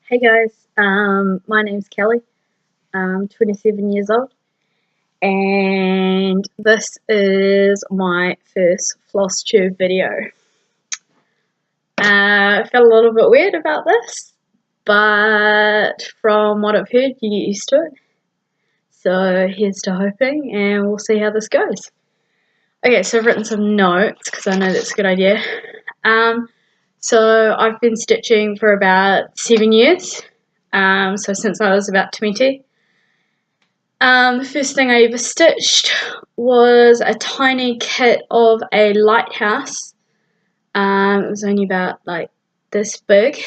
Hey guys, my name's Kelly. I'm 27 years old, and this is my first Floss Tube video. I felt a little bit weird about this, but from what I've heard, you get used to it. So here's to hoping, and we'll see how this goes. Okay, so I've written some notes because I know that's a good idea. So I've been stitching for about 7 years. So since I was about 20. The first thing I ever stitched was a tiny kit of a lighthouse. It was only about like this big.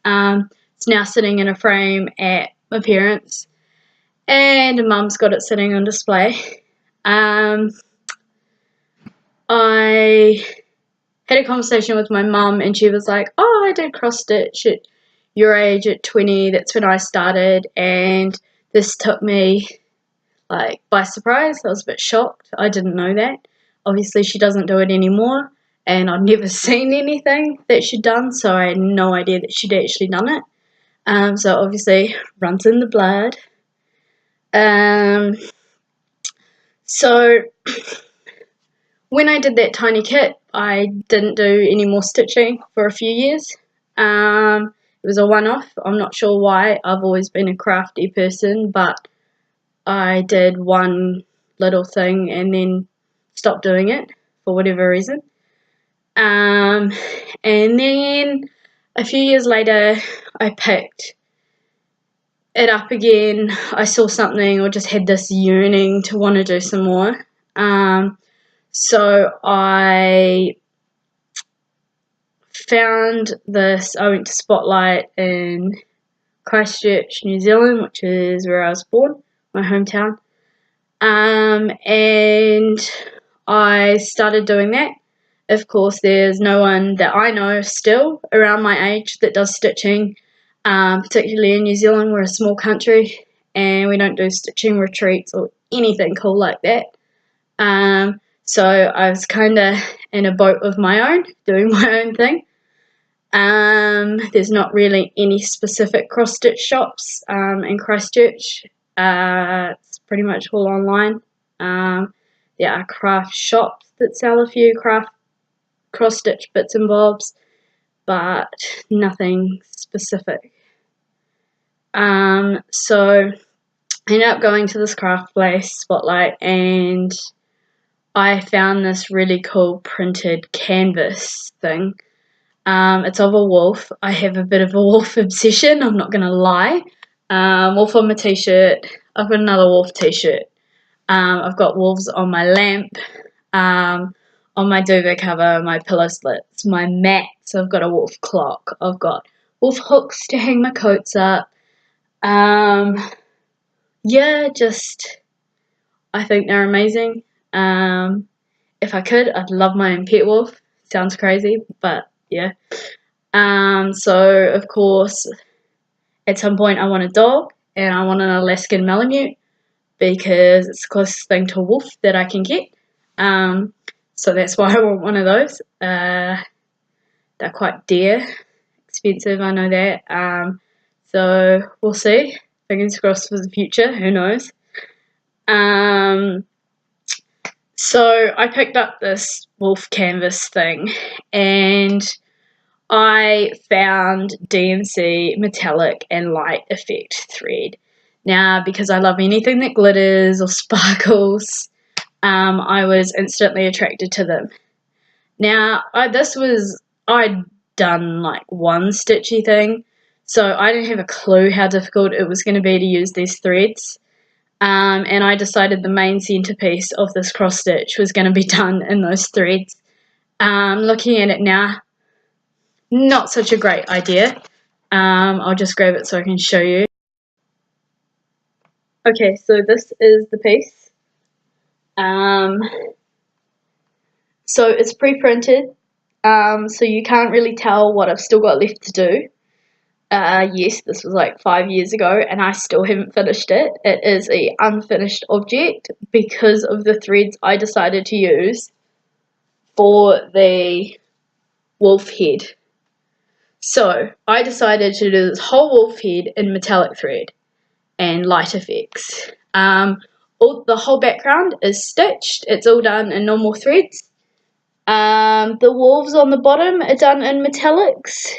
It's now sitting in a frame at my parents', and Mum's got it sitting on display. I had a conversation with my mum, and she was like, "Oh, I did cross stitch at your age at 20. That's when I started, and this took me like by surprise." I was a bit shocked. I didn't know that. Obviously, she doesn't do it anymore, and I'd never seen anything that she'd done, so I had no idea that she'd actually done it. So obviously, runs in the blood. So when I did that tiny kit, I didn't do any more stitching for a few years. It was a one-off. I'm not sure why. I've always been a crafty person, but I did one little thing and then stopped doing it for whatever reason. And then a few years later, I picked it up again. I saw something or just had this yearning to want to do some more. So I found this. I went to Spotlight in Christchurch, New Zealand, which is where I was born, my hometown. And I started doing that. Of course, there's no one that I know still around my age that does stitching, particularly in New Zealand. We're a small country and we don't do stitching retreats or anything cool like that. So I was kind of in a boat of my own, doing my own thing. There's not really any specific cross-stitch shops in Christchurch. It's pretty much all online. There are craft shops that sell a few cross-stitch bits and bobs, but nothing specific. So I ended up going to this craft place, Spotlight, and I found this really cool printed canvas thing. It's of a wolf. I have a bit of a wolf obsession, I'm not going to lie. Wolf on my t-shirt. I've got another wolf t-shirt. I've got wolves on my lamp, on my duvet cover, my pillow slits, my mats. I've got a wolf clock. I've got wolf hooks to hang my coats up. Yeah, just, I think they're amazing. If I could, I'd love my own pet wolf. Sounds crazy, but yeah. So of course, at some point I want a dog, and I want an Alaskan Malamute because it's the closest thing to a wolf that I can get. So that's why I want one of those. They're quite dear, expensive, I know that. So we'll see. Fingers crossed for the future, who knows. So I picked up this wolf canvas thing, and I found DMC metallic and light effect thread. Now, because I love anything that glitters or sparkles, I was instantly attracted to them. Now, I'd done like one stitchy thing, so I didn't have a clue how difficult it was going to be to use these threads. And I decided the main centerpiece of this cross stitch was going to be done in those threads. Looking at it now, not such a great idea. I'll just grab it so I can show you. Okay, so this is the piece. So it's pre-printed, so you can't really tell what I've still got left to do. Yes, this was like 5 years ago, and I still haven't finished it. It is an unfinished object because of the threads I decided to use for the wolf head. So I decided to do this whole wolf head in metallic thread and light effects. The whole background is stitched. It's all done in normal threads. The wolves on the bottom are done in metallics.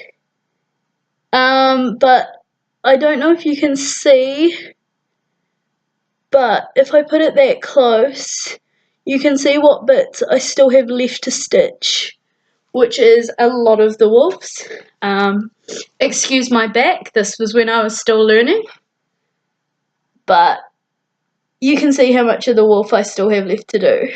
But I don't know if you can see, but if I put it that close, you can see what bits I still have left to stitch, which is a lot of the wolves. Excuse my back, this was when I was still learning, but you can see how much of the wolf I still have left to do.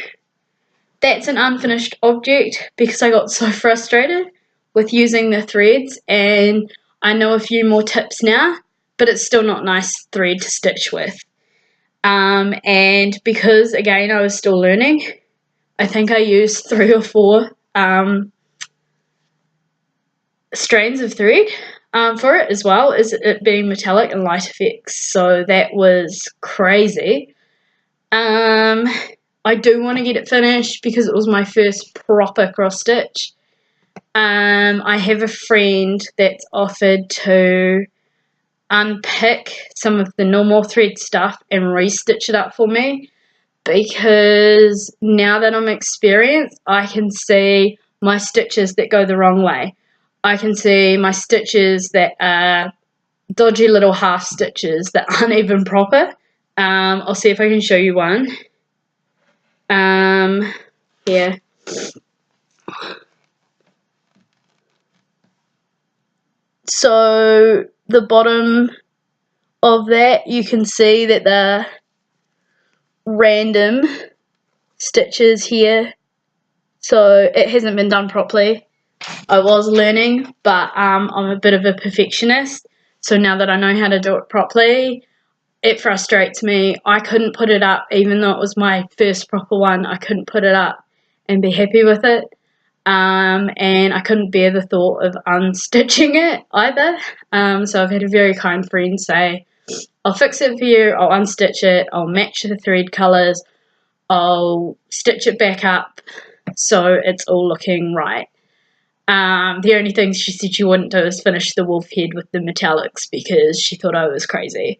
That's an unfinished object because I got so frustrated with using the threads, and I know a few more tips now, but it's still not nice thread to stitch with. And because again I was still learning, I think I used 3 or 4 strands of thread for it, as well as it being metallic and light effects, so that was crazy. I do want to get it finished because it was my first proper cross stitch. I have a friend that's offered to unpick some of the normal thread stuff and re-stitch it up for me, because now that I'm experienced, I can see my stitches that go the wrong way. I can see my stitches that are dodgy little half stitches that aren't even proper. I'll see if I can show you one. Here. So the bottom of that, you can see that the random stitches here, so it hasn't been done properly. I was learning, but I'm a bit of a perfectionist, so now that I know how to do it properly, it frustrates me. I couldn't put it up, even though it was my first proper one. I couldn't put it up and be happy with it. And I couldn't bear the thought of unstitching it either. So I've had a very kind friend say, I'll fix it for you, I'll unstitch it, I'll match the thread colours, I'll stitch it back up so it's all looking right. The only thing she said she wouldn't do is finish the wolf head with the metallics because she thought I was crazy.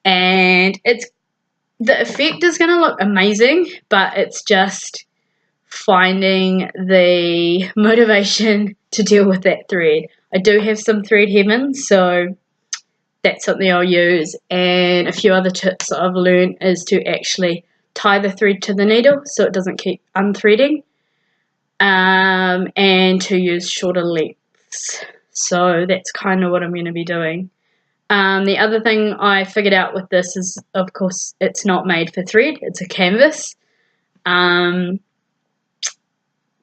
And the effect is going to look amazing, but it's just finding the motivation to deal with that thread. I do have some thread hemming, so that's something I'll use, and a few other tips that I've learned is to actually tie the thread to the needle so it doesn't keep unthreading, and to use shorter lengths. So that's kind of what I'm going to be doing. The other thing I figured out with this is, of course, it's not made for thread, it's a canvas.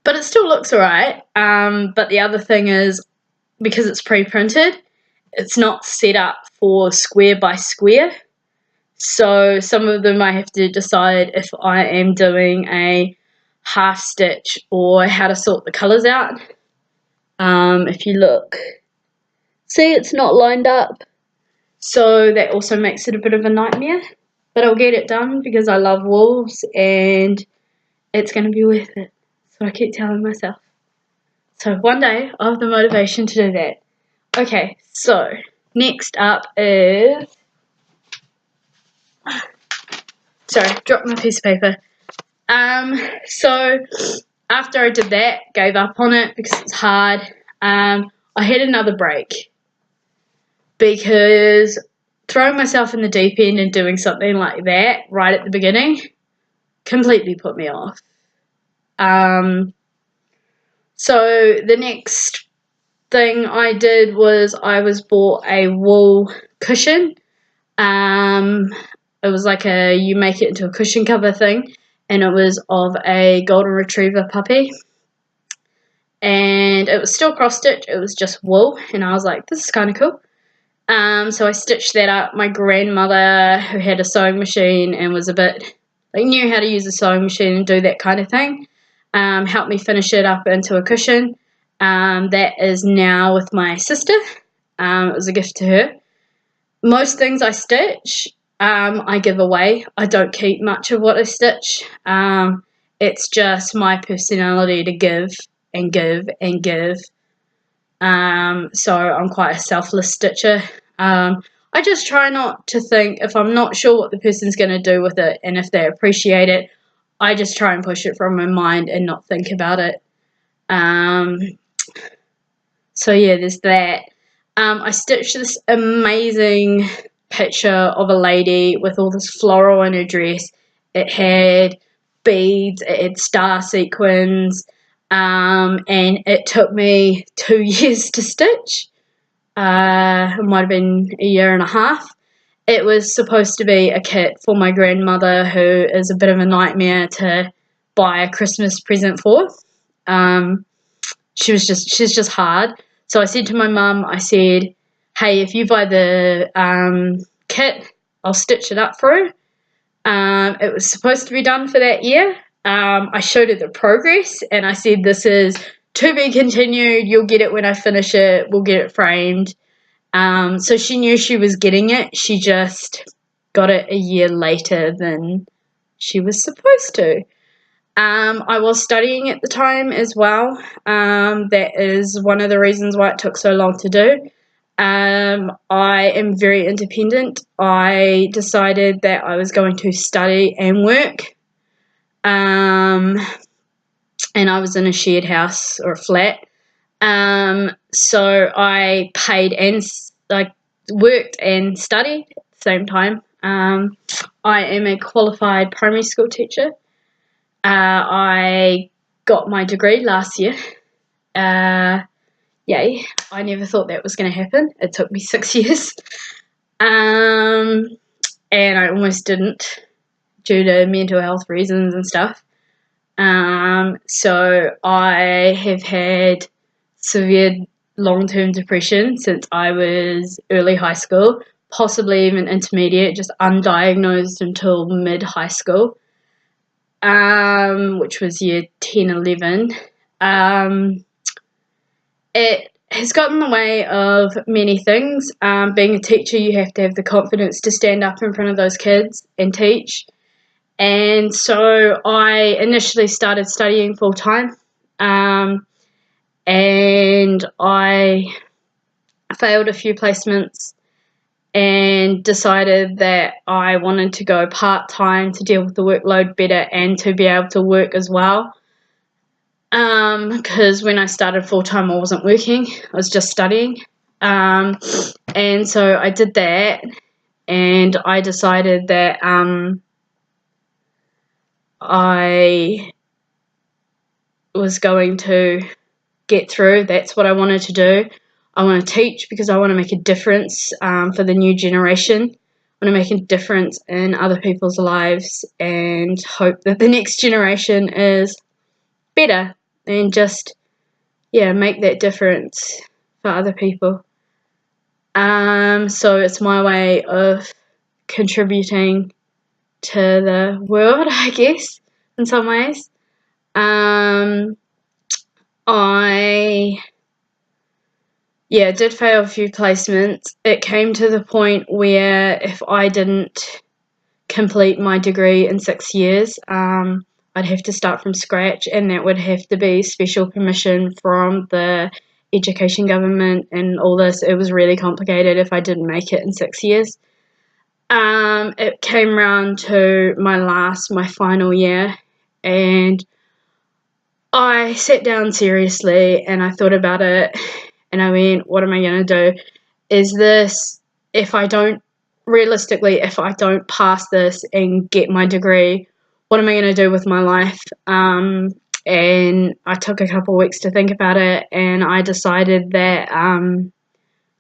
But it still looks alright. But the other thing is, because it's pre-printed, it's not set up for square by square. So some of them I have to decide if I am doing a half stitch or how to sort the colours out. If you look, see, it's not lined up. So that also makes it a bit of a nightmare. But I'll get it done because I love wolves and it's going to be worth it. So I keep telling myself. So one day I'll have the motivation to do that. Okay, so next up is... Sorry, dropped my piece of paper. So after I did that, gave up on it because it's hard. I had another break because throwing myself in the deep end and doing something like that right at the beginning completely put me off. So the next thing I did was I bought a wool cushion. It was like you make it into a cushion cover thing, and it was of a golden retriever puppy. And it was still cross stitch, it was just wool, and I was like, this is kind of cool. So I stitched that up. My grandmother, who had a sewing machine and was a bit, knew how to use a sewing machine and do that kind of thing, helped me finish it up into a cushion. That is now with my sister. It was a gift to her. Most things I stitch, I give away. I don't keep much of what I stitch. It's just my personality to give and give and give. So I'm quite a selfless stitcher. I just try not to think, if I'm not sure what the person's going to do with it and if they appreciate it, I just try and push it from my mind and not think about it. So yeah, there's that. I stitched this amazing picture of a lady with all this floral in her dress. It had beads, it had star sequins, and it took me 2 years to stitch. It might have been a year and a half. It was supposed to be a kit for my grandmother, who is a bit of a nightmare to buy a Christmas present for. She's just hard. So I said to my mum, I said, hey, if you buy the kit, I'll stitch it up for her. It was supposed to be done for that year. I showed her the progress and I said, this is to be continued. You'll get it when I finish it. We'll get it framed. So she knew she was getting it. She just got it a year later than she was supposed to. I was studying at the time as well. That is one of the reasons why it took so long to do. I am very independent. I decided that I was going to study and work. And I was in a shared house or a flat. So I paid and worked and studied at the same time. I am a qualified primary school teacher. I got my degree last year. Yay, I never thought that was going to happen. It took me 6 years. And I almost didn't due to mental health reasons and stuff. So I have had severe long-term depression since I was early high school, possibly even intermediate, just undiagnosed until mid-high school. Which was year 10, 11. It has gotten in the way of many things. Being a teacher, you have to have the confidence to stand up in front of those kids and teach. And so I initially started studying full-time. And I failed a few placements and decided that I wanted to go part-time to deal with the workload better and to be able to work as well. Because when I started full-time, I wasn't working. I was just studying. And so I did that, and I decided that I was going to get through. That's what I wanted to do. I want to teach because I want to make a difference for the new generation. I want to make a difference in other people's lives and hope that the next generation is better and just, yeah, make that difference for other people. So it's my way of contributing to the world, I guess, in some ways. I did fail a few placements. It came to the point where if I didn't complete my degree in 6 years, I'd have to start from scratch, and that would have to be special permission from the education government and all this. It was really complicated if I didn't make it in 6 years. It came around to my final year, and I sat down seriously and I thought about it, and I went, what am I going to do? Is this, if I don't pass this and get my degree, what am I going to do with my life? And I took a couple of weeks to think about it, and I decided that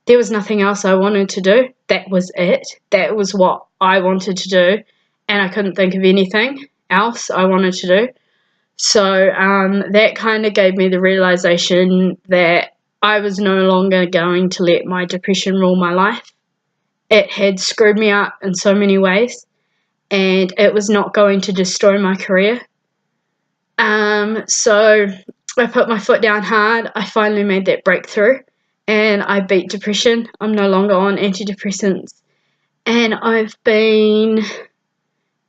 there was nothing else I wanted to do. That was it. That was what I wanted to do, and I couldn't think of anything else I wanted to do. So that kind of gave me the realization that I was no longer going to let my depression rule my life. It had screwed me up in so many ways, and it was not going to destroy my career. So I put my foot down hard. I finally made that breakthrough, and I beat depression. I'm no longer on antidepressants, and I've been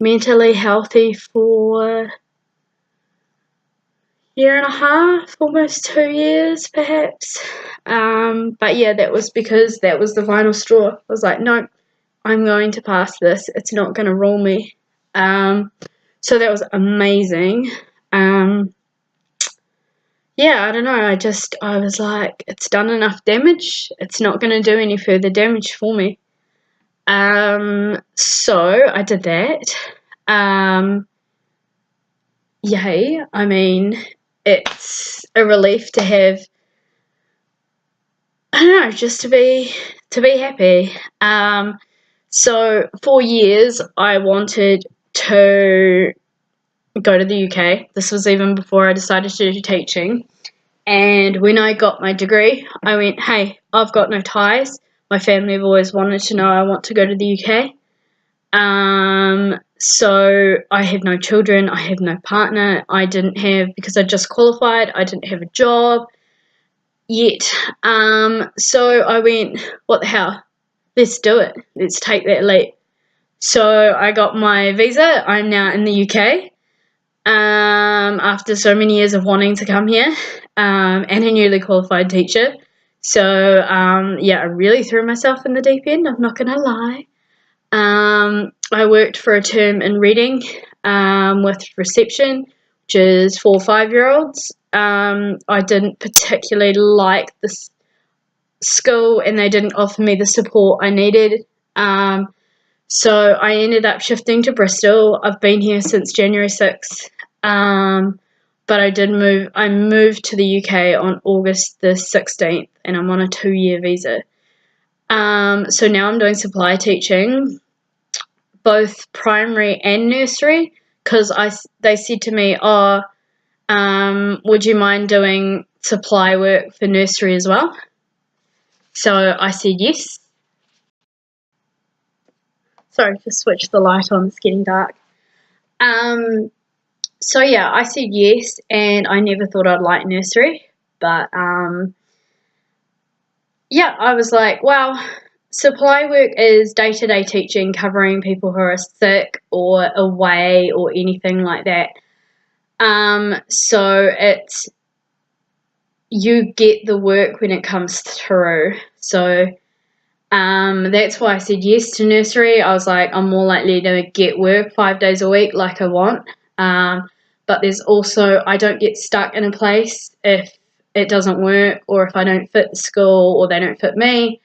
mentally healthy for year and a half, almost 2 years perhaps. But yeah, that was because that was the final straw. I was like, no, I'm going to pass this. It's not going to rule me. So that was amazing. Yeah, I don't know. I was like, it's done enough damage. It's not going to do any further damage for me. So I did that. Yay. I mean, it's a relief to have, I don't know, just to be happy. So for years I wanted to go to the UK. This was even before I decided to do teaching. And when I got my degree, I went, hey, I've got no ties. My family have always wanted to know I want to go to the UK. So I have no children, I have no partner, because I just qualified, I didn't have a job yet. So I went, what the hell, let's do it, let's take that leap. So I got my visa, I'm now in the UK, after so many years of wanting to come here, and a newly qualified teacher. So yeah, I really threw myself in the deep end, I'm not gonna lie. I worked for a term in Reading with reception, which is 4 or 5-year-olds. I didn't particularly like this school and they didn't offer me the support I needed. So I ended up shifting to Bristol. I've been here since January 6th. But I moved to the UK on August the 16th and I'm on a 2-year visa. So now I'm doing supply teaching, both primary and nursery, because they said to me, would you mind doing supply work for nursery as well? So I said yes. Sorry, just switch the light on, it's getting dark. So yeah, I said yes, and I never thought I'd like nursery, but yeah, I was like, well, supply work is day-to-day teaching, covering people who are sick or away or anything like that. So you get the work when it comes through. So that's why I said yes to nursery. I was like, I'm more likely to get work 5 days a week like I want. But there's also, I don't get stuck in a place if it doesn't work or if I don't fit the school or they don't fit me.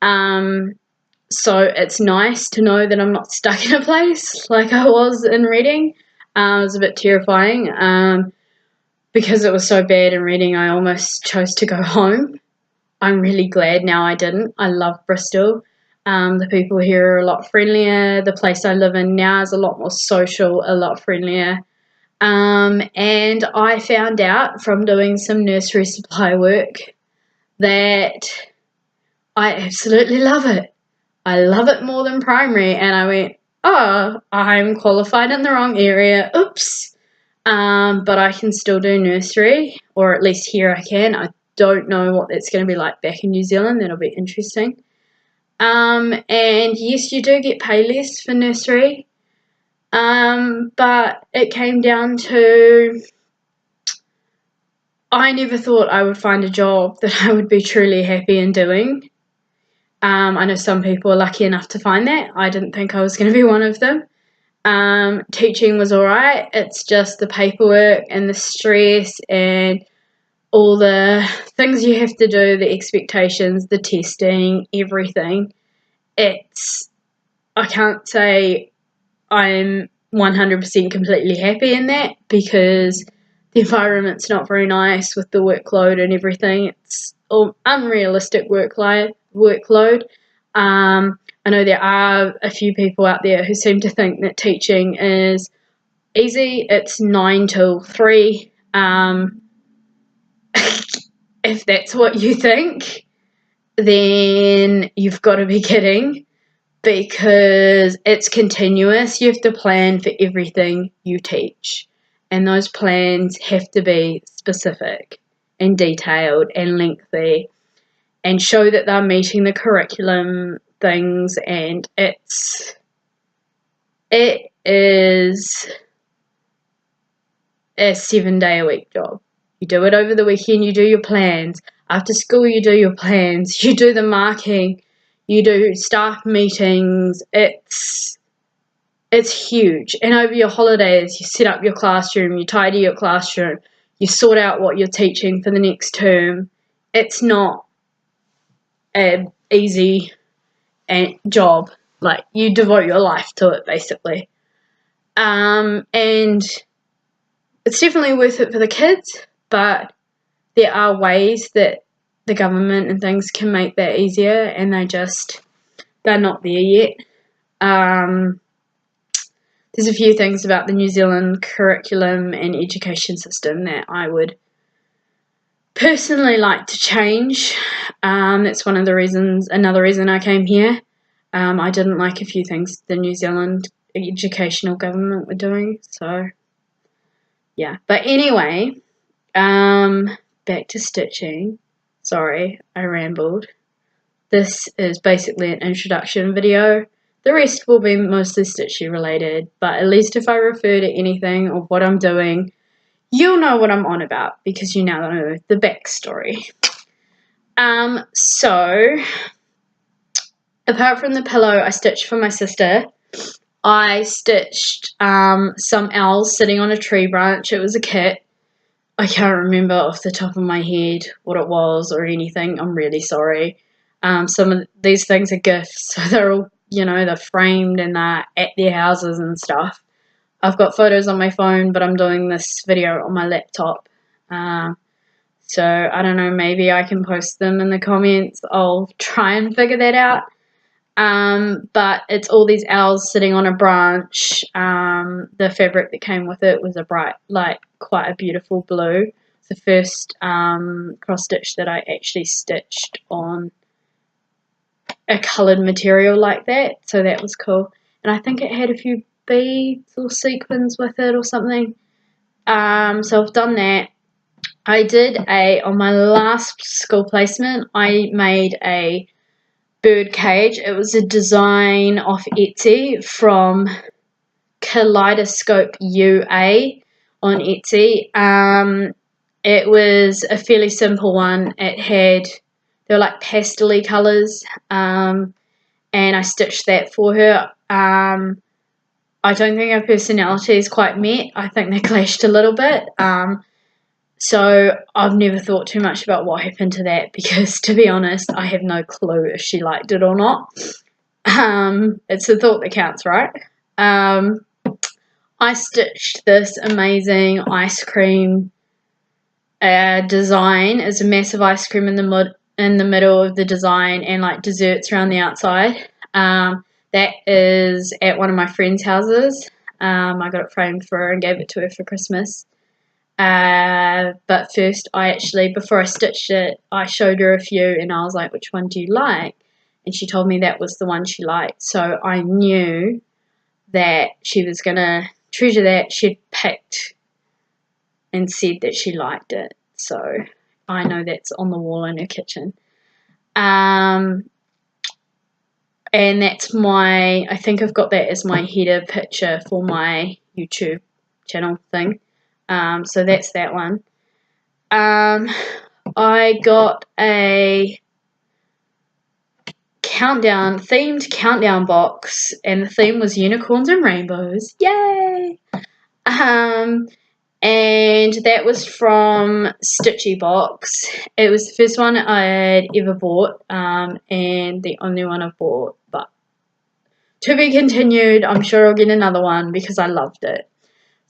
So it's nice to know that I'm not stuck in a place like I was in Reading. It was a bit terrifying because it was so bad in Reading I almost chose to go home. I'm really glad now I didn't. I love Bristol. The people here are a lot friendlier. The place I live in now is a lot more social, a lot friendlier. And I found out from doing some nursery supply work that I absolutely love it. I love it more than primary. And I went, oh, I'm qualified in the wrong area. Oops. But I can still do nursery, or at least here I can. I don't know what it's going to be like back in New Zealand. That'll be interesting. And yes, you do get pay less for nursery. But it came down to, I never thought I would find a job that I would be truly happy in doing. I know some people are lucky enough to find that. I didn't think I was going to be one of them. Teaching was alright. It's just the paperwork and the stress and all the things you have to do, the expectations, the testing, everything. I can't say I'm 100% completely happy in that because the environment's not very nice with the workload and everything. It's unrealistic workload. I know there are a few people out there who seem to think that teaching is easy. It's 9 till 3. If that's what you think, then you've got to be kidding, because it's continuous. You have to plan for everything you teach, and those plans have to be specific and detailed and lengthy and show that they're meeting the curriculum things, and it is a 7-day-a-week job. You do it over the weekend, you do your plans. After school, you do your plans. You do the marking. You do staff meetings. It's huge. And over your holidays, you set up your classroom, you tidy your classroom, you sort out what you're teaching for the next term. It's not an easy job. Like, you devote your life to it, basically. And it's definitely worth it for the kids, but there are ways that the government and things can make that easier, and they're not there yet. There's a few things about the New Zealand curriculum and education system that I would personally like to change. That's another reason I came here. I didn't like a few things the New Zealand educational government were doing, so yeah. But anyway, back to stitching. Sorry, I rambled. This is basically an introduction video. The rest will be mostly stitchy related, but at least if I refer to anything of what I'm doing, you'll know what I'm on about because you now know the backstory. So, apart from the pillow I stitched for my sister, I stitched some owls sitting on a tree branch. It was a kit. I can't remember off the top of my head what it was or anything. I'm really sorry. Some of these things are gifts, so they're all, they're framed and they're at their houses and stuff. I've got photos on my phone, but I'm doing this video on my laptop. So I don't know, maybe I can post them in the comments. I'll try and figure that out. But it's all these owls sitting on a branch. The fabric that came with it was a bright, quite a beautiful blue. It's the first cross stitch that I actually stitched on a coloured material like that, so that was cool. And I think it had a few beads or sequins with it or something. So I've done that. I did on my last school placement, I made a bird cage. It was a design off Etsy from Kaleidoscope UA on Etsy. It was a fairly simple one. They were like pastel-y colours, and I stitched that for her. I don't think her personality is quite met. I think they clashed a little bit. So I've never thought too much about what happened to that because, to be honest, I have no clue if she liked it or not. It's the thought that counts, right? I stitched this amazing ice cream design. It's a massive ice cream in the middle of the design and like desserts around the outside. That is at one of my friend's houses. I got it framed for her and gave it to her for Christmas. But first, before I stitched it, I showed her a few and I was like, which one do you like? And she told me that was the one she liked. So I knew that she was going to treasure that. She'd picked and said that she liked it. So I know that's on the wall in her kitchen. And that's I think I've got that as my header picture for my YouTube channel thing. So that's that one. I got a themed countdown box, and the theme was unicorns and rainbows. Yay! And that was from Stitchy Box. It was the first one I'd ever bought, and the only one I've bought, but to be continued. I'm sure I'll get another one because I loved it.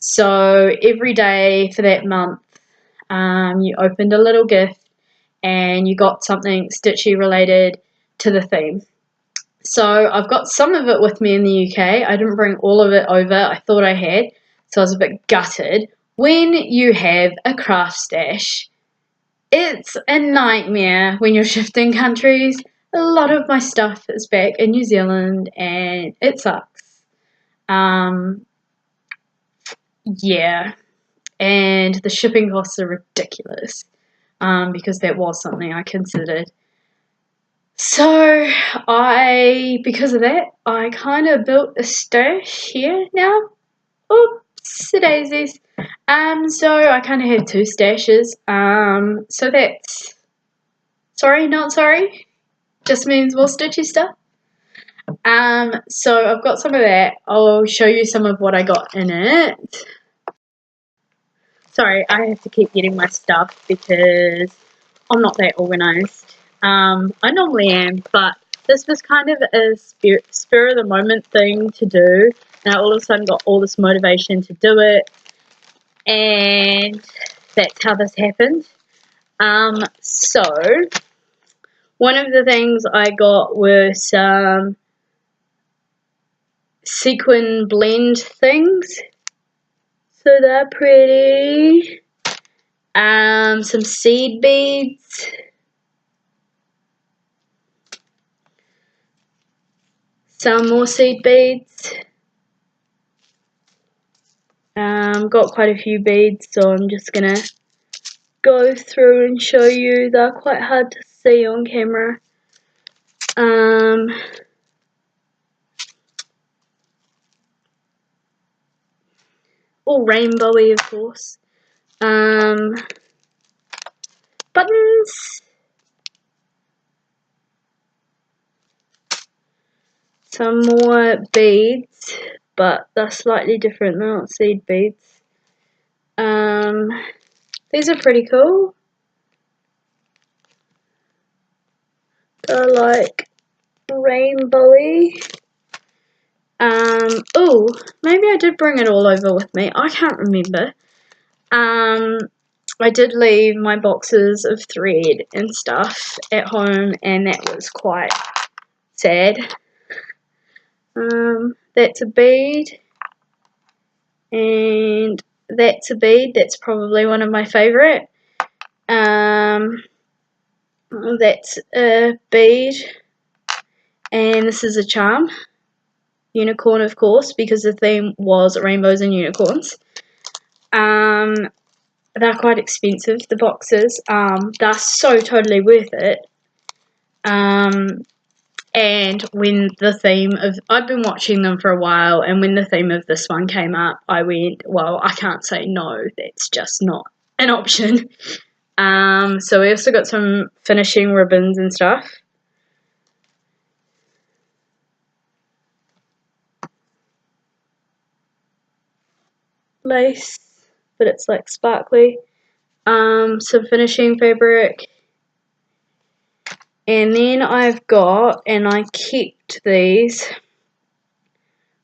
So every day for that month, you opened a little gift and you got something stitchy related to the theme. So I've got some of it with me in the UK. I didn't bring all of it over. I thought I had, so I was a bit gutted. When you have a craft stash, it's a nightmare when you're shifting countries. A lot of my stuff is back in New Zealand and it sucks. Yeah, and the shipping costs are ridiculous, because that was something I considered. So because of that, I kind of built a stash here now. Oops, daisies. So I kind of have two stashes. So that's sorry, not sorry. Just means more stitchy stuff. So I've got some of that. I'll show you some of what I got in it. Sorry, I have to keep getting my stuff because I'm not that organised. I normally am, but this was kind of a spur of the moment thing to do, and I all of a sudden got all this motivation to do it, and that's how this happened. So one of the things I got were some sequin blend things, so they're pretty. Some seed beads, some more seed beads. Got quite a few beads, so I'm just gonna go through and show you. They're quite hard to see on camera. All rainbowy, of course. Buttons. Some more beads, but they're slightly different. They're not seed beads. These are pretty cool. They're like rainbowy. Oh, maybe I did bring it all over with me. I can't remember. I did leave my boxes of thread and stuff at home, and that was quite sad. That's a bead, and that's a bead. That's probably one of my favourite. That's a bead, and this is a charm. Unicorn, of course, because the theme was rainbows and unicorns. They're quite expensive, the boxes. They're so totally worth it. And when the theme of, I've been watching them for a while, and when the theme of this one came up, I went, well, I can't say no, that's just not an option. So we also got some finishing ribbons and stuff. Lace, but it's like sparkly. Some finishing fabric. And then I've got, and I kept these,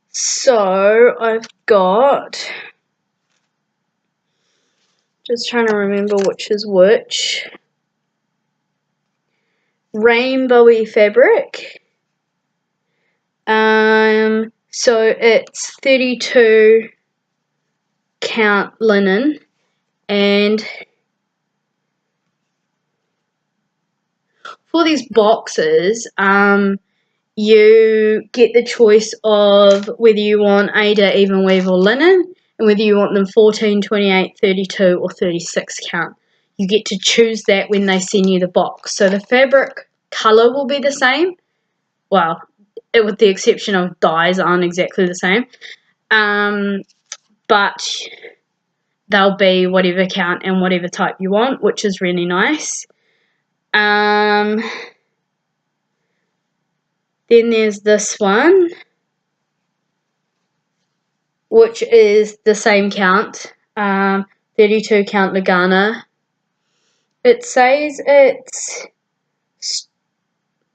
so I've got, just trying to remember which is which, rainbowy fabric. So it's 32 count linen, and for these boxes, you get the choice of whether you want Aida, even weave, or linen, and whether you want them 14, 28, 32, or 36 count. You get to choose that when they send you the box. So the fabric colour will be the same. Well, with the exception of dyes aren't exactly the same. But they'll be whatever count and whatever type you want, which is really nice. Then there's this one, which is the same count, 32 count Lagana. It says it's,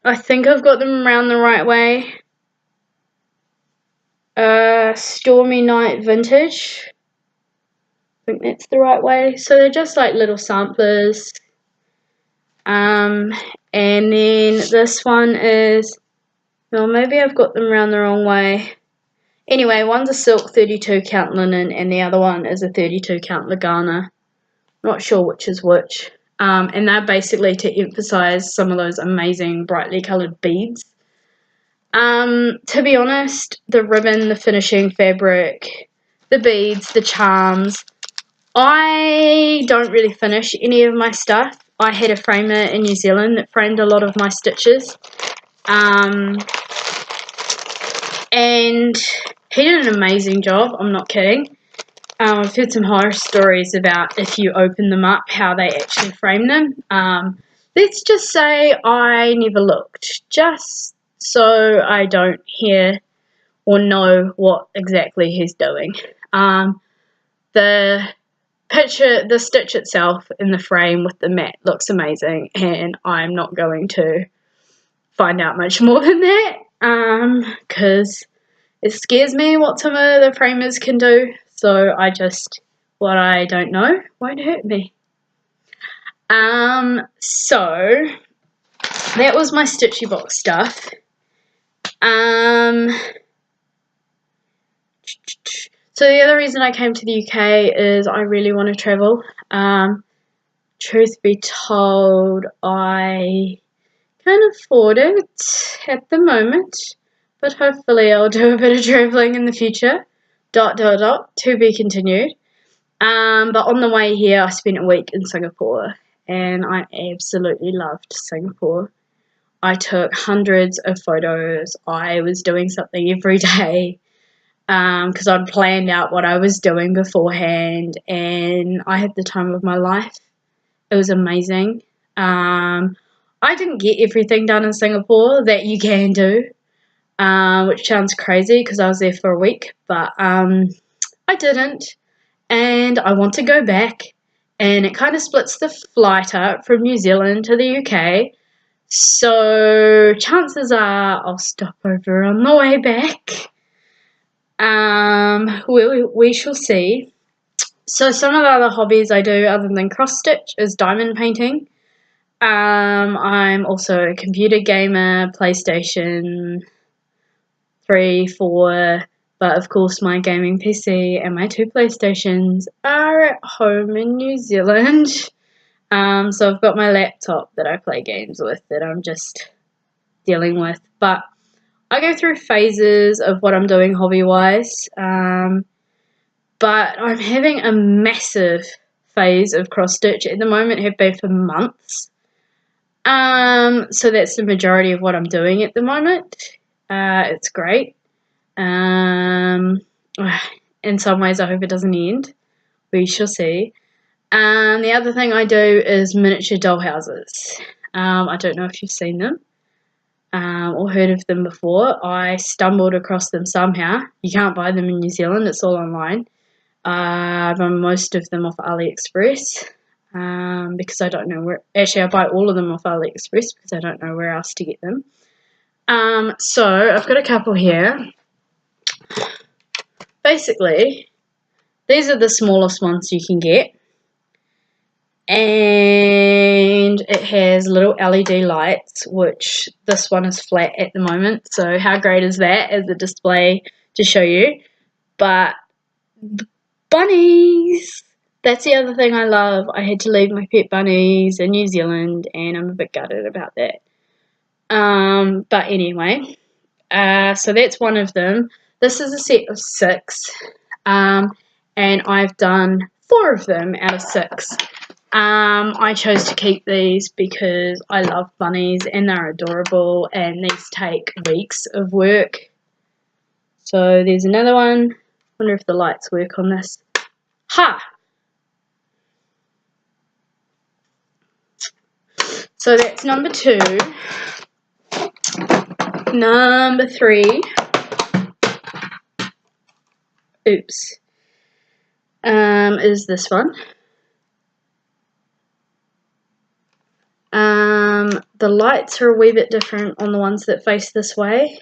I think I've got them around the right way, Stormy Night Vintage. I think that's the right way. So they're just like little samplers. And then this one is, well, maybe I've got them around the wrong way. Anyway, one's a silk 32 count linen, and the other one is a 32 count Lagana. Not sure which is which. And they're basically to emphasize some of those amazing brightly coloured beads. To be honest, the ribbon, the finishing fabric, the beads, the charms, I don't really finish any of my stuff. I had a framer in New Zealand that framed a lot of my stitches. And he did an amazing job, I'm not kidding. I've heard some horror stories about if you open them up, how they actually frame them. Let's just say I never looked, just so I don't hear or know what exactly he's doing. The stitch itself in the frame with the mat looks amazing, and I'm not going to find out much more than that, because it scares me what some of the framers can do, so what I don't know won't hurt me. So that was my Stitchy Box stuff. So the other reason I came to the UK is I really want to travel. Truth be told, I can't afford it at the moment, but hopefully I'll do a bit of travelling in the future. ... to be continued. But on the way here, I spent a week in Singapore, and I absolutely loved Singapore. I took hundreds of photos. I was doing something every day, because I'd planned out what I was doing beforehand, and I had the time of my life. It was amazing. I didn't get everything done in Singapore that you can do, which sounds crazy because I was there for a week, but I didn't, and I want to go back, and it kind of splits the flight up from New Zealand to the UK, so chances are I'll stop over on the way back. We shall see. So some of the other hobbies I do other than cross stitch is diamond painting. I'm also a computer gamer, PlayStation 3, 4, but of course my gaming PC and my 2 PlayStations are at home in New Zealand. So I've got my laptop that I play games with that I'm just dealing with, but I go through phases of what I'm doing hobby-wise, but I'm having a massive phase of cross-stitch at the moment, have been for months. So that's the majority of what I'm doing at the moment. It's great. In some ways I hope it doesn't end. We shall see. The other thing I do is miniature dollhouses. I don't know if you've seen them. Or heard of them before. I stumbled across them somehow. You can't buy them in New Zealand, it's all online. I buy most of them off AliExpress, because I don't know where. Actually, I buy all of them off AliExpress because I don't know where else to get them. So I've got a couple here. Basically, these are the smallest ones you can get, and it has little LED lights, which this one is flat at the moment, so how great is that as a display to show you. But bunnies, that's the other thing I love. I had to leave my pet bunnies in New Zealand, and I'm a bit gutted about that. But anyway, so that's one of them. This is a set of 6, and I've done 4 of them out of 6. I chose to keep these because I love bunnies and they're adorable, and these take weeks of work. So there's another one. Wonder if the lights work on this. Ha! So that's number 2. Number 3. Oops. Is this one. The lights are a wee bit different on the ones that face this way.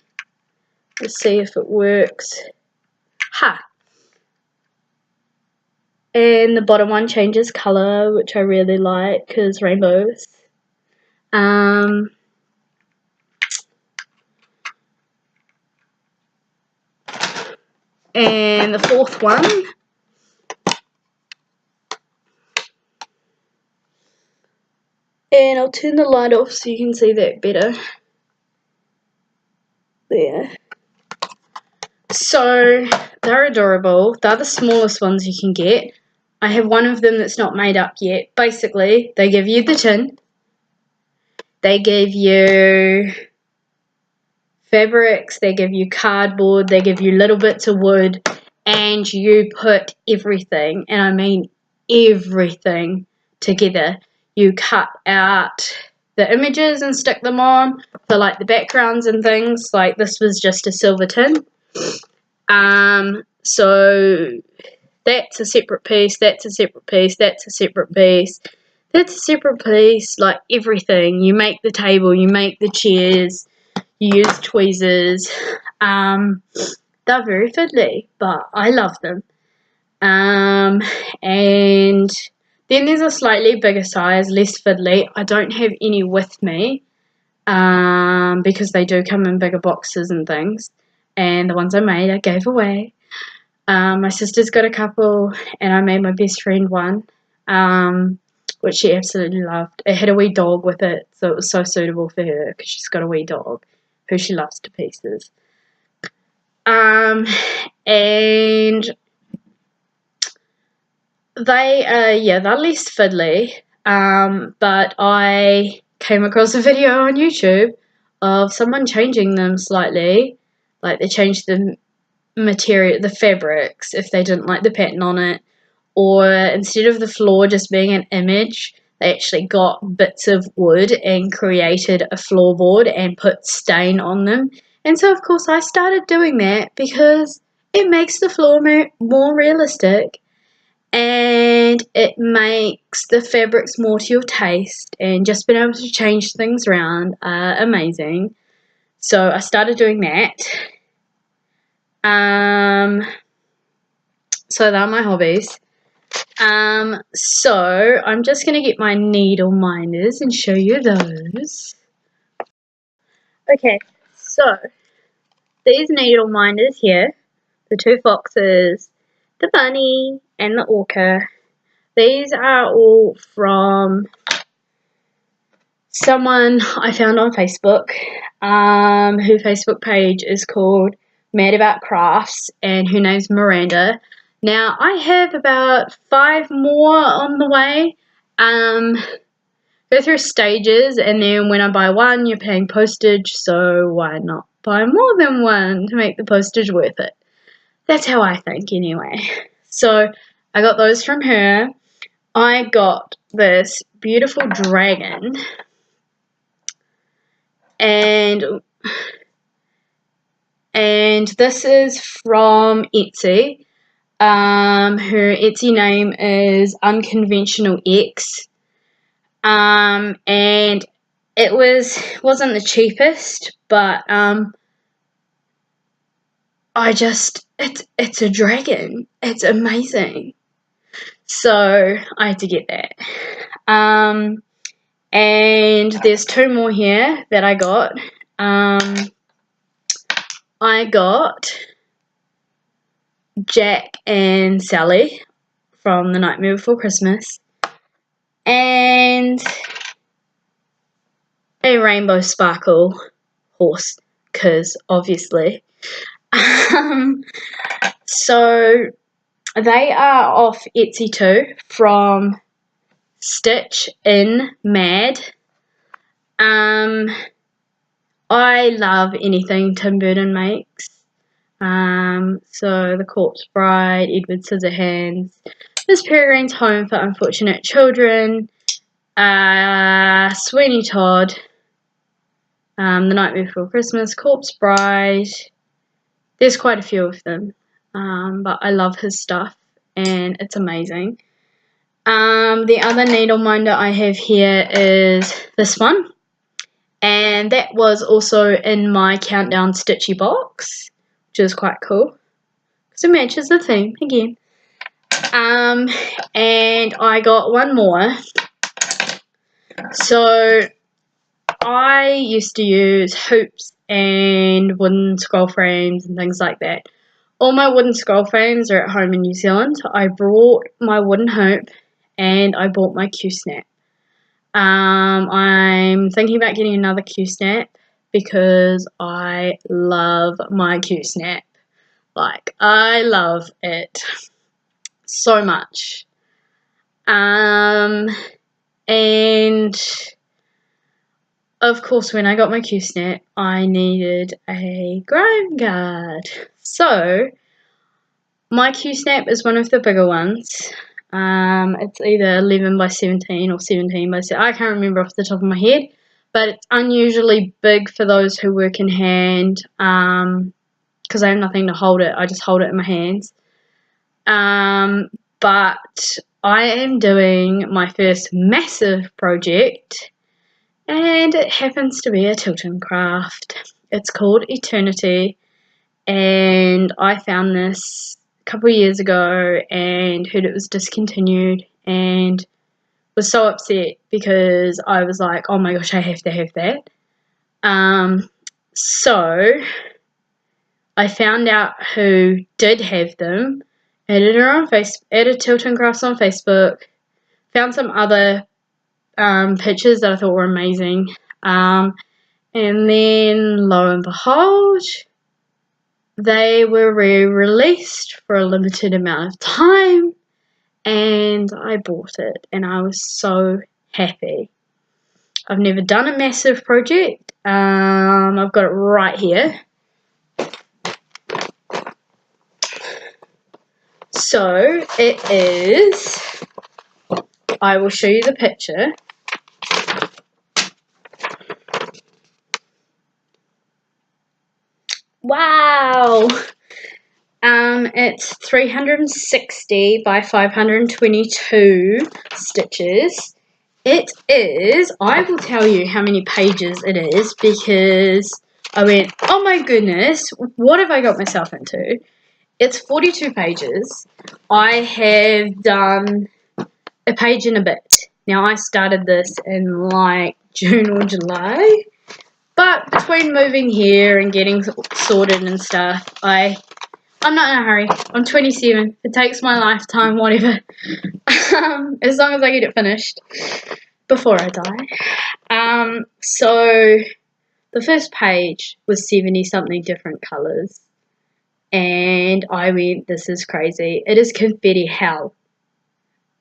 Let's see if it works. Ha! And the bottom one changes colour, which I really like because rainbows. And the 4th one and I'll turn the light off so you can see that better. There. So they're adorable. They're the smallest ones you can get. I have one of them that's not made up yet. Basically, they give you the tin. They give you fabrics. They give you cardboard. They give you little bits of wood. and you put everything, and I mean everything, together. You cut out the images and stick them on for like the backgrounds and things. Like this was just a silver tin. So that's a separate piece, that's a separate piece, that's a separate piece, that's a separate piece, like everything. You make the table, you make the chairs, you use tweezers. They're very fiddly, but I love them. And then there's a slightly bigger size, less fiddly. I don't have any with me, because they do come in bigger boxes and things. And the ones I made, I gave away. My sister's got a couple, and I made my best friend one, which she absolutely loved. It had a wee dog with it, so it was so suitable for her because she's got a wee dog who she loves to pieces. And they're less fiddly, but I came across a video on YouTube of someone changing them slightly. Like they changed the material, the fabrics, if they didn't like the pattern on it, or instead of the floor just being an image, they actually got bits of wood and created a floorboard and put stain on them. And so of course I started doing that because it makes the floor more realistic, and it makes the fabrics more to your taste, and just being able to change things around are amazing. So I started doing that. So they're my hobbies. So I'm just going to get my needle minders and show you those. Okay, so these needle minders here, the two foxes, the bunny, and the orca, these are all from someone I found on Facebook, her Facebook page is called Mad About Crafts, and her name's Miranda. Now, I have about 5 more on the way. Go through stages, and then when I buy one, you're paying postage, so why not buy more than one to make the postage worth it? That's how I think, anyway. So, I got those from her. I got this beautiful dragon, and this is from Etsy. Her Etsy name is Unconventional X, and it wasn't the cheapest, but it's a dragon. It's amazing. So I had to get that. And there's 2 more here that I got. I got Jack and Sally from The Nightmare Before Christmas, and a rainbow sparkle horse, because obviously. So they are off Etsy too, from Stitch in Mad. I love anything Tim Burton makes. So The Corpse Bride, Edward Scissorhands, Miss Peregrine's Home for Unfortunate Children, Sweeney Todd, The Nightmare Before Christmas, Corpse Bride. There's quite a few of them, but I love his stuff, and it's amazing. The other needle minder I have here is this one, and that was also in my Countdown Stitchy box, which is quite cool because it matches the theme again. And I got one more. So I used to use hoops and wooden scroll frames and things like that. All my wooden scroll frames are at home in New Zealand. I brought my wooden hoop and I bought my Q-snap. I'm thinking about getting another Q-snap because I love my Q-snap. Like, I love it so much. And of course, when I got my Q-snap, I needed a grime guard. So My Q-snap is one of the bigger ones. It's either 11 by 17 or 17 by 7. I can't remember off the top of my head, but it's unusually big for those who work in hand, because I have nothing to hold it. I just hold it in my hands. But I am doing my first massive project, and it happens to be a tilt and craft. It's called Eternity, and I found this a couple of years ago and heard it was discontinued and was so upset because I was like, oh my gosh, I have to have that. So I found out who did have them, added her on added Tilt and Crafts on Facebook, found some other pictures that I thought were amazing, and then lo and behold, they were re-released for a limited amount of time, and I bought it, and I was so happy. I've never done a massive project. I've got it right here. So it is, I will show you the picture. Wow! It's 360 by 522 stitches. It is, I will tell you how many pages it is because I went, oh my goodness, what have I got myself into? It's 42 pages. I have done a page and a bit. Now, I started this in like June or July, but between moving here and getting sorted and stuff, I'm not in a hurry. I'm 27. It takes my lifetime, whatever. As long as I get it finished before I die. So the first page was 70 something different colours. And I went, this is crazy. It is confetti hell.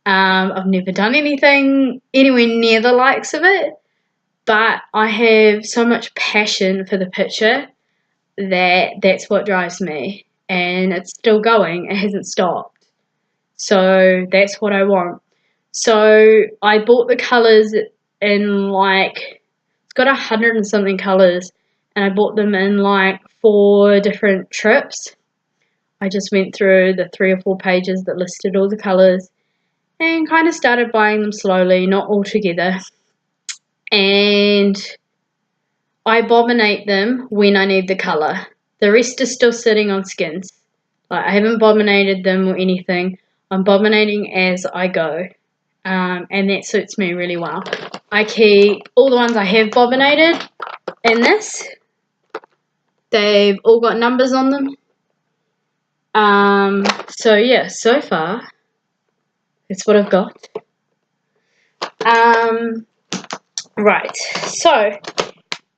I've never done anything anywhere near the likes of it, but I have so much passion for the picture that's what drives me, and it's still going. It hasn't stopped. So that's what I want. So I bought the colours in like, it's got 100 and something colours, and I bought them in like 4 different trips. I just went through the 3 or 4 pages that listed all the colours and kind of started buying them slowly, not all together. And I bobbinate them when I need the colour. The rest is still sitting on skins. Like, I haven't bobbinated them or anything. I'm bobbinating as I go. And that suits me really well. I keep all the ones I have bobbinated in this. They've all got numbers on them. So yeah, so far, that's what I've got. Right, so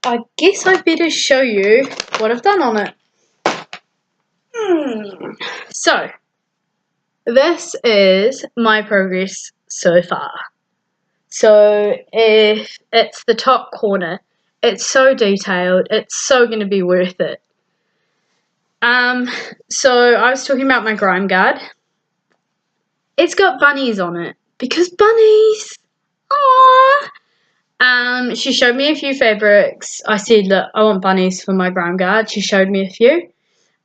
I guess I better show you what I've done on it. So, this is my progress so far. So, if it's the top corner, it's so detailed, it's so going to be worth it. So I was talking about my grime guard. It's got bunnies on it, because bunnies! Aww! She showed me a few fabrics. I said, look, I want bunnies for my grime guard. She showed me a few,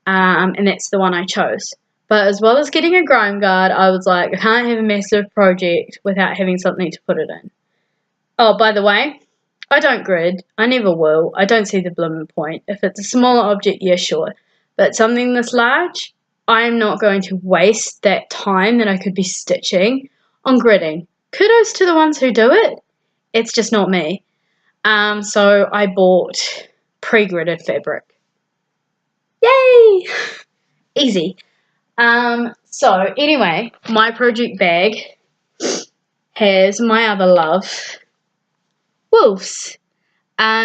and that's the one I chose. But as well as getting a grime guard, I was like, I can't have a massive project without having something to put it in. Oh, by the way, I don't grid. I never will. I don't see the blooming point. If it's a smaller object, yeah, sure. But something this large, I'm not going to waste that time that I could be stitching on gridding. Kudos to the ones who do it. It's just not me. So I bought pre-gridded fabric. Yay! Easy. So anyway, my project bag has my other love, wolves.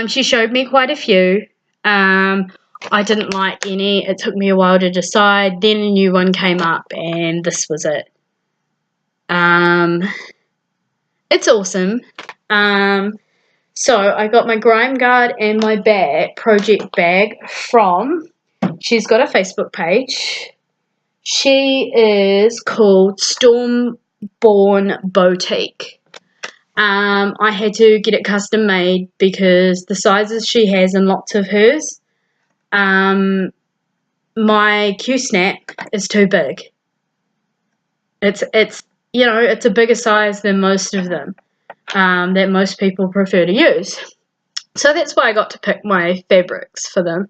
She showed me quite a few. I didn't like any. It took me a while to decide. Then a new one came up, and this was it. It's awesome. So I got my grime guard and my project bag from, she's got a Facebook page. She is called Stormborn Boutique. I had to get it custom made because the sizes she has in lots of hers, my Q-snap is too big. It's you know, it's a bigger size than most of them that most people prefer to use. So that's why I got to pick my fabrics for them.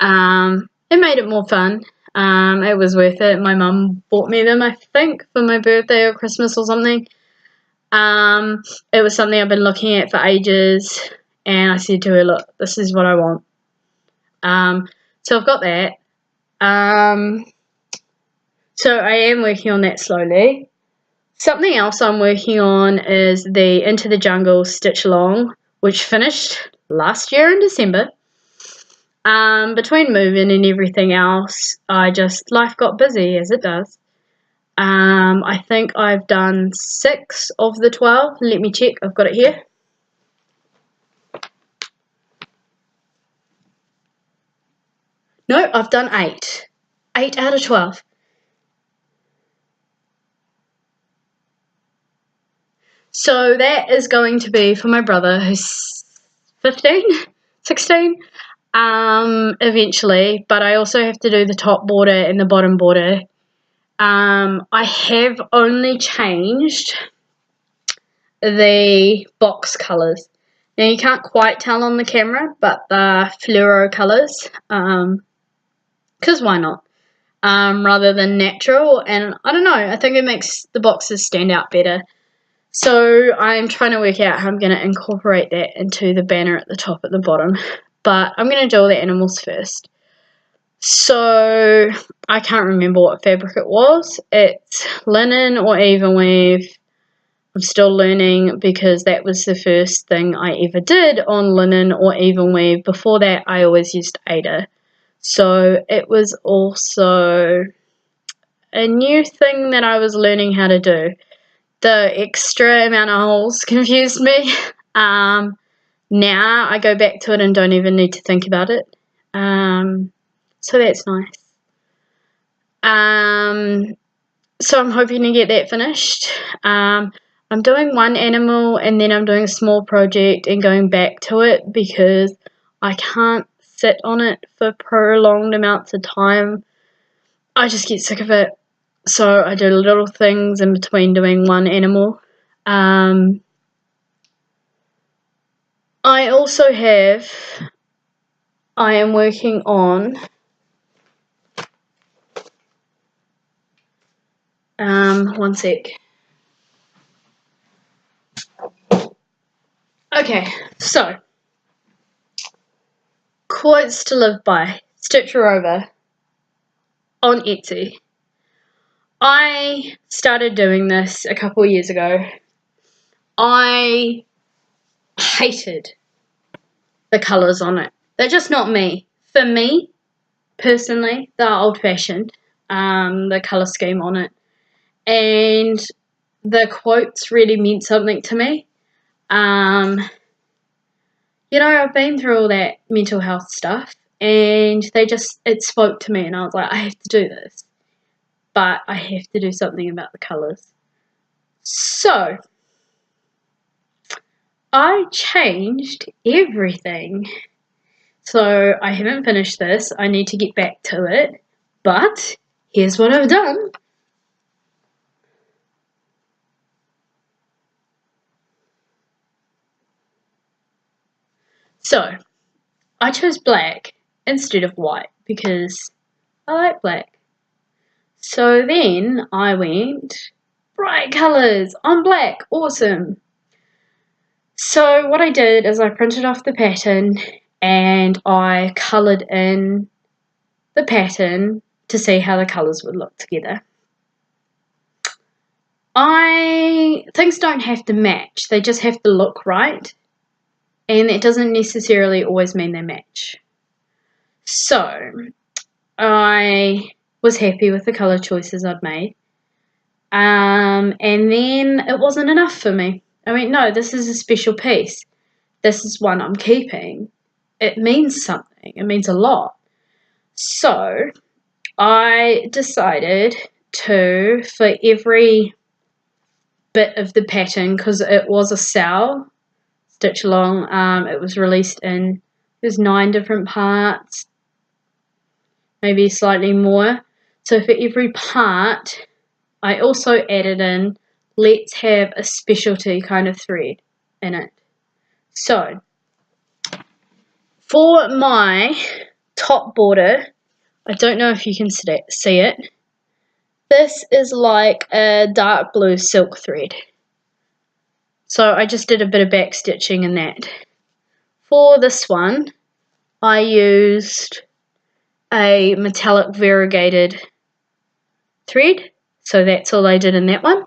It made it more fun. It was worth it. My mum bought me them, I think, for my birthday or Christmas or something. It was something I've been looking at for ages, and I said to her, look, this is what I want. So I've got that. So I am working on that slowly. Something else I'm working on is the Into the Jungle Stitch Along, which finished last year in December. Between moving and everything else, life got busy, as it does. I think I've done 6 of the 12. Let me check, I've got it here. No, I've done 8. 8 out of 12. So that is going to be for my brother, who's 15, 16, eventually. But I also have to do the top border and the bottom border. I have only changed the box colours. Now you can't quite tell on the camera, but the fluoro colours, because why not? Rather than natural, and I don't know, I think it makes the boxes stand out better. So I'm trying to work out how I'm going to incorporate that into the banner at the top at the bottom, but I'm going to do all the animals first. So I can't remember what fabric it was. It's linen or even weave. I'm still learning because that was the first thing I ever did on linen or even weave. Before that, I always used Ada. So it was also a new thing that I was learning how to do. The extra amount of holes confused me. Now I go back to it and don't even need to think about it. So that's nice. So I'm hoping to get that finished. I'm doing one animal and then I'm doing a small project and going back to it because I can't sit on it for prolonged amounts of time. I just get sick of it. So I do little things in between doing one animal. I am working on one sec. Okay, so quotes to live by, Stitch Her Over on Etsy. I started doing this a couple of years ago. I hated the colours on it. They're just not me. For me, personally, they're old-fashioned, the colour scheme on it. And the quotes really meant something to me. You know, I've been through all that mental health stuff, and it spoke to me, and I was like, I have to do this. But I have to do something about the colours. So I changed everything. So I haven't finished this. I need to get back to it. But here's what I've done. So I chose black instead of white because I like black. So then I went bright colours on black. Awesome. So what I did is I printed off the pattern and I coloured in the pattern to see how the colours would look together. Things don't have to match, they just have to look right, and it doesn't necessarily always mean they match. So I was happy with the colour choices I'd made, and then it wasn't enough for me. I mean, no, this is a special piece. This is one I'm keeping. It means something. It means a lot. So I decided to, for every bit of the pattern, because it was a sale, stitch along, it was released in, there's 9 different parts, maybe slightly more. So for every part, I also added in, let's have a specialty kind of thread in it. So for my top border, I don't know if you can see it. This is like a dark blue silk thread. So I just did a bit of back stitching in that. For this one, I used a metallic variegated thread. So that's all I did in that one.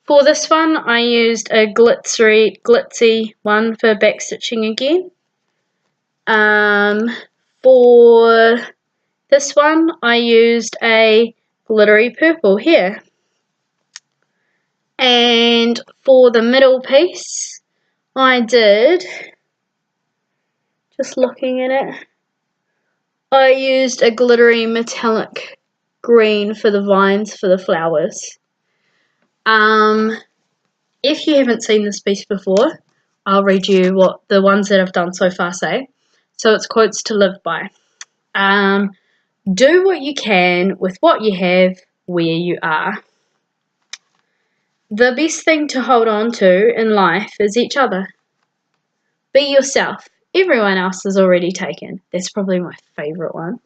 For this one, I used a glitzy one for back stitching again. For this one, I used a glittery purple here. And for the middle piece, I did, just looking at it, I used a glittery metallic green for the vines for the flowers. If you haven't seen this piece before, I'll read you what the ones that I've done so far say. So it's quotes to live by. Do what you can with what you have where you are. The best thing to hold on to in life is each other. Be yourself. Everyone else is already taken. That's probably my favourite one.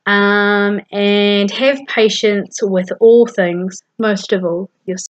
And have patience with all things, most of all yourself.